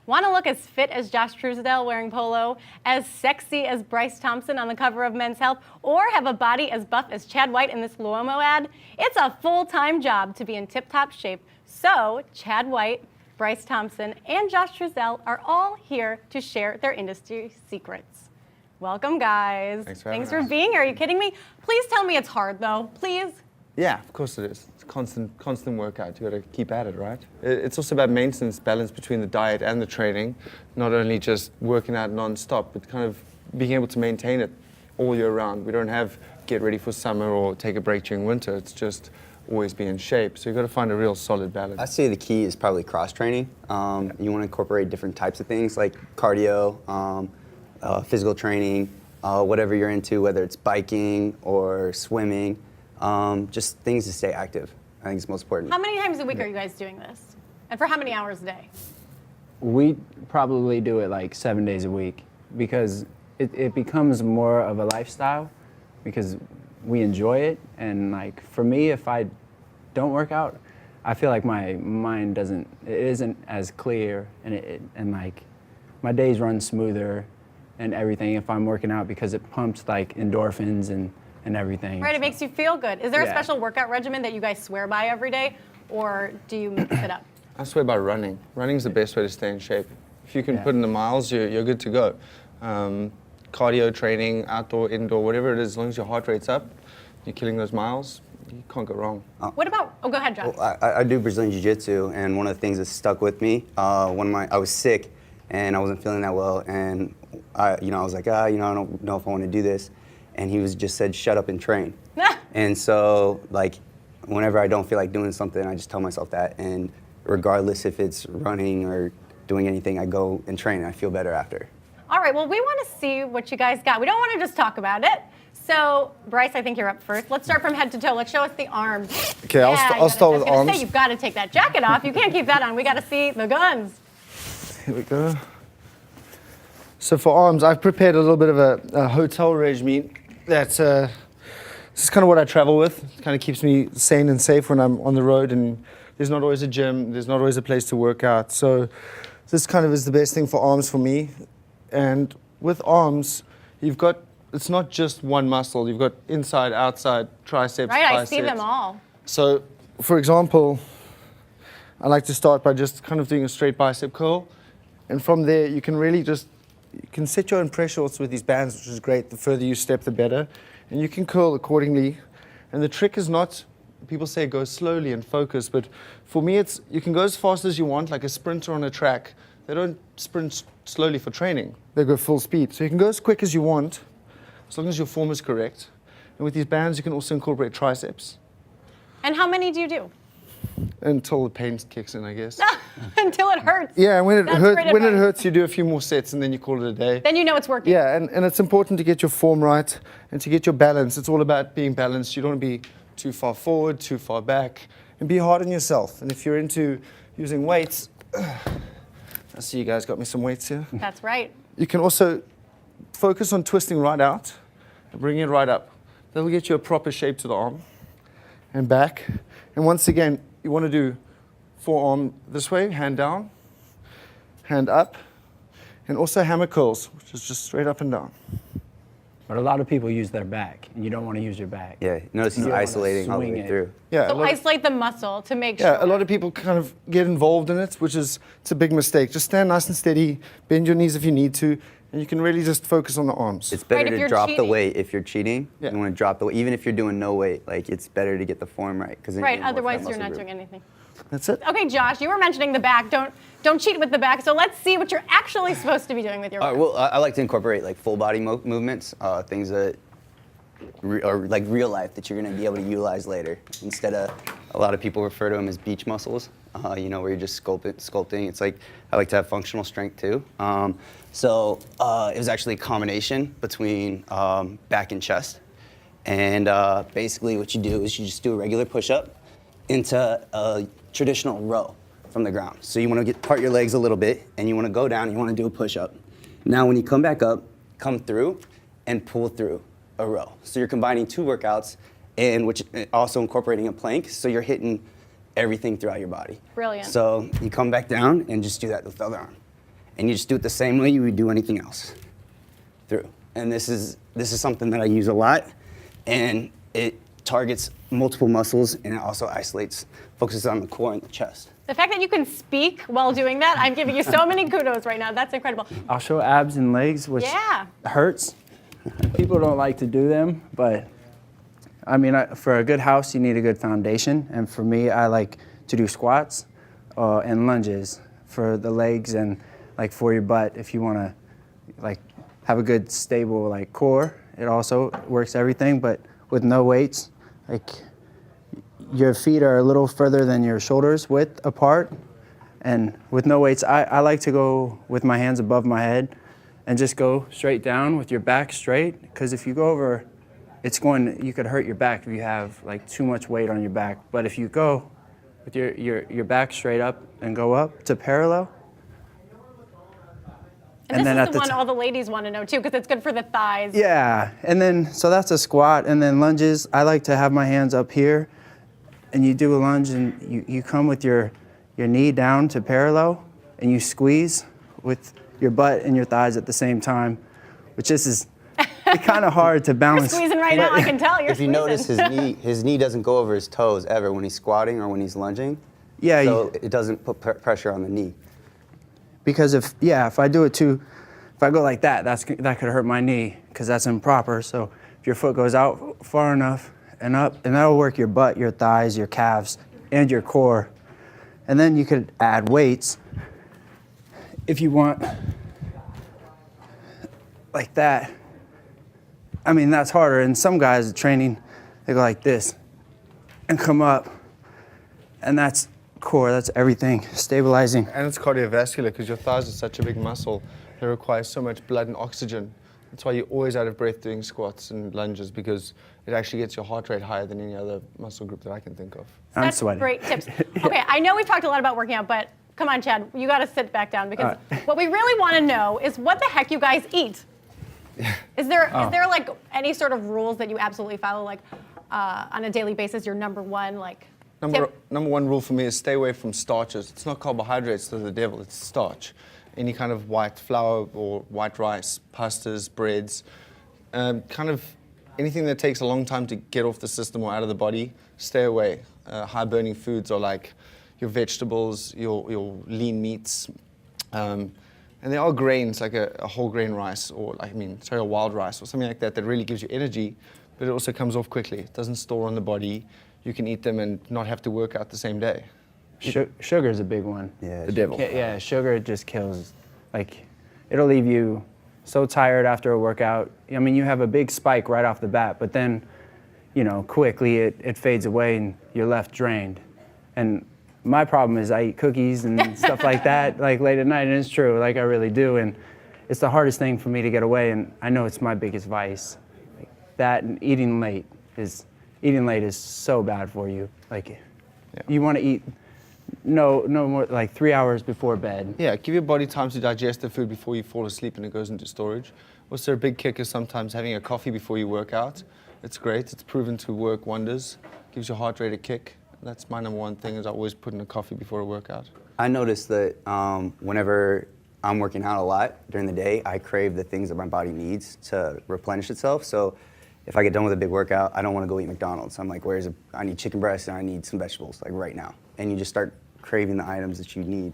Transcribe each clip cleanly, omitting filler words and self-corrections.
Want to look as fit as Josh Truesdell wearing polo, as sexy as Bryce Thompson on the cover of Men's Health, or have a body as buff as Chad White in this Luomo ad? It's a full-time job to be in tip-top shape. So Chad White, Bryce Thompson, and Josh Truesdell are all here to share their industry secrets. Welcome, guys. Thanks for being here. Are you kidding me? Please tell me it's hard, though. Please. Yeah, of course it is. It's constant workout. You got to keep at it, right? It's also about maintenance, balance between the diet and the training. Not only just working out non-stop, but kind of being able to maintain it all year round. We don't have get ready for summer or take a break during winter. It's just always be in shape. So you've got to find a real solid balance. I'd say the key is probably cross training. You want to incorporate different types of things like cardio, physical training, whatever you're into, whether it's biking or swimming. Just things to stay active. I think it's most important. How many times a week are you guys doing this? And for how many hours a day? We probably do it like 7 days a week because it becomes more of a lifestyle because we enjoy it. And like for me, if I don't work out, I feel like my mind isn't as clear and like my days run smoother and everything if I'm working out because it pumps like endorphins and everything. Right, it makes you feel good. Is there a Yeah. special workout regimen that you guys swear by every day, or do you mix it up? I swear by running. Running's the best way to stay in shape. If you can Yeah. put in the miles, you're good to go. Cardio training, outdoor, indoor, whatever it is, as long as your heart rate's up, you're killing those miles, you can't go wrong. What about, oh, go ahead, John. Well, I do Brazilian Jiu-Jitsu, and one of the things that stuck with me, I was sick, and I wasn't feeling that well, and I was like, I don't know if I want to do this. And he just said, shut up and train. And so, like, whenever I don't feel like doing something, I just tell myself that. And regardless if it's running or doing anything, I go and train, and I feel better after. All right, well, we want to see what you guys got. We don't want to just talk about it. So, Bryce, I think you're up first. Let's start from head to toe. Let's show us the arms. Okay, I'll start with I was arms. gonna say, you've got to take that jacket off. You can't keep that on. We got to see the guns. Here we go. So for arms, I've prepared a little bit of a hotel regime. This is kind of what I travel with. It kind of keeps me sane and safe when I'm on the road, and there's not always a gym, there's not always a place to work out. So this kind of is the best thing for arms for me. And with arms, it's not just one muscle. You've got inside, outside, triceps, Right, biceps. I see them all. So, for example, I like to start by just kind of doing a straight bicep curl. And from there, you can set your own pressure also with these bands, which is great. The further you step, the better. And you can curl accordingly. And the trick is not, people say go slowly and focus, but for me, you can go as fast as you want, like a sprinter on a track. They don't sprint slowly for training. They go full speed. So you can go as quick as you want, as long as your form is correct. And with these bands, you can also incorporate triceps. And how many do you do? Until the pain kicks in, I guess. Until it hurts. Yeah, when That's great it advice. hurts, you do a few more sets and then you call it a day. Then you know it's working. Yeah, and it's important to get your form right and to get your balance. It's all about being balanced. You don't want to be too far forward, too far back, and be hard on yourself. And if you're into using weights, I see you guys got me some weights here. That's right. You can also focus on twisting right out and bring it right up. That'll get you a proper shape to the arm and back. And once again, you want to do forearm this way, hand down, hand up, and also hammer curls, which is just straight up and down. But a lot of people use their back, and you don't want to use your back. Yeah, notice he's You wanna isolating all the swing way it. through. Yeah, So isolate the muscle to make yeah, sure. a lot of people kind of get involved in it, which is it's a big mistake. Just stand nice and steady, bend your knees if you need to, and you can really just focus on the arms. It's better Right, if to you're drop the cheating. weight if you're cheating. Yeah. You want to drop the weight, even if you're doing no weight. Like, it's better to get the form right. Right, otherwise you're not doing anything. That's it. Okay, Josh, you were mentioning the back. Don't cheat with the back. So let's see what you're actually supposed to be doing with your back. Well, I like to incorporate like full body movements, things that are like real life that you're going to be able to utilize later. Instead of, a lot of people refer to them as beach muscles, where you're just sculpting. It's like, I like to have functional strength too. So it was actually a combination between back and chest. And basically what you do is you just do a regular push-up into a traditional row from the ground. So you want to part your legs a little bit, and you want to go down, and you want to do a push-up. Now when you come back up, come through and pull through a row. So you're combining two workouts, and which also incorporating a plank, so you're hitting everything throughout your body. Brilliant. So you come back down and just do that with the other arm. and you just do it the same way you would do anything else. Through. And this is something that I use a lot, and it targets multiple muscles, and it also focuses on the core and the chest. The fact that you can speak while doing that, I'm giving you so many kudos right now. That's incredible. I'll show abs and legs, which Yeah. hurts. People don't like to do them, but I mean, for a good house, you need a good foundation. And for me, I like to do squats and lunges for the legs and like for your butt. If you want to like have a good stable like core, it also works everything. But with no weights, like your feet are a little further than your shoulders width apart. And with no weights, I like to go with my hands above my head and just go straight down with your back straight. Because if you go over, you could hurt your back if you have like too much weight on your back. But if you go with your back straight up and go up to parallel. And this is the one all the ladies want to know too, because it's good for the thighs. Yeah, and then, so that's a squat. And then lunges, I like to have my hands up here. And you do a lunge and you come with your knee down to parallel and you squeeze with your butt and your thighs at the same time, which is kind of hard to balance. You're squeezing right now, I can tell you're If you squeezing. notice, his knee doesn't go over his toes ever when he's squatting or when he's lunging. Yeah, So it doesn't put pressure on the knee. because if I do it if I go like that, that could hurt my knee because that's improper. So if your foot goes out far enough and up, and that'll work your butt, your thighs, your calves, and your core. And then you could add weights if you want, like that. I mean, that's harder. And some guys training, they go like this and come up, and that's core, that's everything, stabilizing. And it's cardiovascular because your thighs are such a big muscle. They require so much blood and oxygen. That's why you're always out of breath doing squats and lunges, because it actually gets your heart rate higher than any other muscle group that I can think of. I'm That's sweating. great tips. Okay, I know we've talked a lot about working out, but come on, Chad, you got to sit back down because what we really want to know is what the heck you guys eat. Is there like any sort of rules that you absolutely follow, like on a daily basis? Your number one Number tip? one rule for me is stay away from starches. It's not carbohydrates, they're the devil, it's starch. Any kind of white flour or white rice, pastas, breads, kind of anything that takes a long time to get off the system or out of the body, stay away. High burning foods are like your vegetables, your lean meats, and there are grains like a whole grain rice or a wild rice or something like that really gives you energy, but it also comes off quickly. It doesn't store on the body. You can eat them and not have to work out the same day. Sugar's a big one. Yeah, The devil. Yeah, sugar just kills. Like, it'll leave you so tired after a workout. I mean, you have a big spike right off the bat, but then, quickly it fades away and you're left drained. And my problem is I eat cookies and stuff like that, like late at night, and it's true, like I really do. And it's the hardest thing for me to get away, and I know it's my biggest vice. Like that and eating late is so bad for you. Like, you want to eat no more like 3 hours before bed. Yeah, give your body time to digest the food before you fall asleep and it goes into storage. Also, a big kick is sometimes having a coffee before you work out. It's great. It's proven to work wonders. Gives your heart rate a kick. That's my number one thing, is I always put in a coffee before a workout. I noticed that whenever I'm working out a lot during the day, I crave the things that my body needs to replenish itself. So if I get done with a big workout, I don't want to go eat McDonald's. I'm like, I need chicken breast and I need some vegetables, like right now. And you just start craving the items that you need.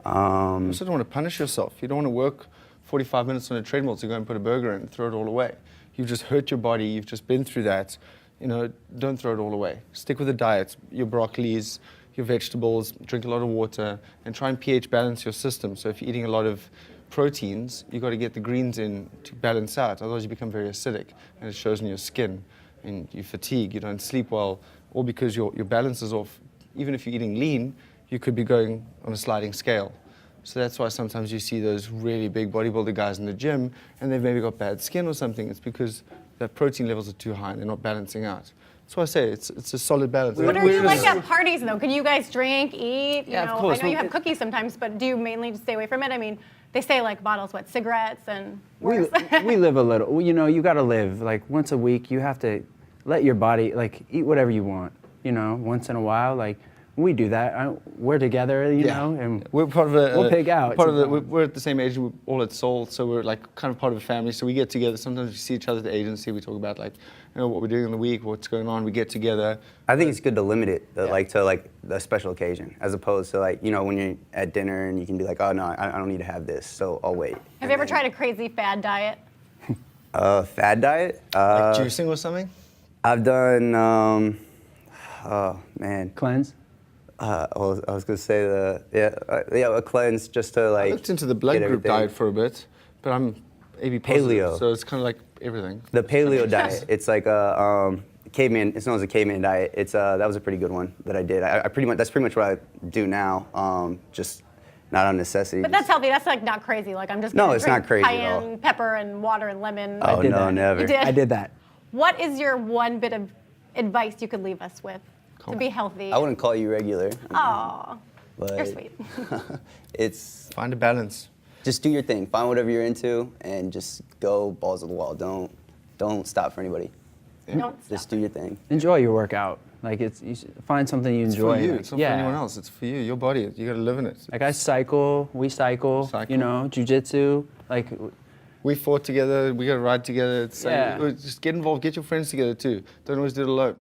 You also don't want to punish yourself. You don't want to work 45 minutes on a treadmill to go and put a burger in and throw it all away. You've just hurt your body. You've just been through that. Don't throw it all away. Stick with the diet, your broccolis, your vegetables, drink a lot of water, and try and pH balance your system. So if you're eating a lot of proteins, you've got to get the greens in to balance out. Otherwise you become very acidic, and it shows in your skin, and you fatigue, you don't sleep well, all because your balance is off. Even if you're eating lean, you could be going on a sliding scale. So that's why sometimes you see those really big bodybuilder guys in the gym, and they've maybe got bad skin or something. It's because their protein levels are too high and they're not balancing out. That's why I say it's a solid balance. What are you like at parties though? Can you guys drink, eat? Yeah, of course. I know you have cookies sometimes, but do you mainly just stay away from it? I mean, they say like bottles, cigarettes and worse. We live a little. You got to live. Like once a week, you have to let your body eat whatever you want. Once in a while, like we do that. We're together, you know, and we're part of a. we'll pig out Part of the, sometimes. we're at the same age. We're all at Seoul, so we're like kind of part of a family. So we get together. Sometimes we see each other at the agency. We talk about like, you know, what we're doing in the week, what's going on. We get together. I think it's good to limit it, like to like a special occasion, as opposed to like, you know, when you're at dinner and you can be like, oh no, I don't need to have this, so I'll wait. Have you ever tried a crazy fad diet? Fad diet? Like juicing or something. I've done, oh man. Cleanse. I was gonna say a cleanse just to like. I looked into the blood get group everything. diet for a bit, but I'm AB positive, Paleo. so it's kind of like everything. The paleo diet. It's like a caveman. It's known as a caveman diet. It's that was a pretty good one that I did. I pretty much that's pretty much what I do now. Just not on necessity. But that's healthy. That's like not crazy. Like I'm just No, gonna it's drink not crazy at all. cayenne pepper and water and lemon. Oh did no, that. never. You did? I did that. What is your one bit of advice you could leave us with to be healthy? I wouldn't call you regular. Aw, but you're sweet. It's Find a balance. just do your thing. Find whatever you're into and just go balls to the wall. Don't stop for anybody. Don't stop. Just do your thing. Enjoy your workout. Like you should find something you It's enjoy. for you. Like, It's not for anyone else. It's for you. Your body. You got to live in it. Like I cycle, we cycle, Cycle. you know, jujitsu. Like We fought together. We got to ride together. It's Yeah. just get involved. Get your friends together too. Don't always do it alone.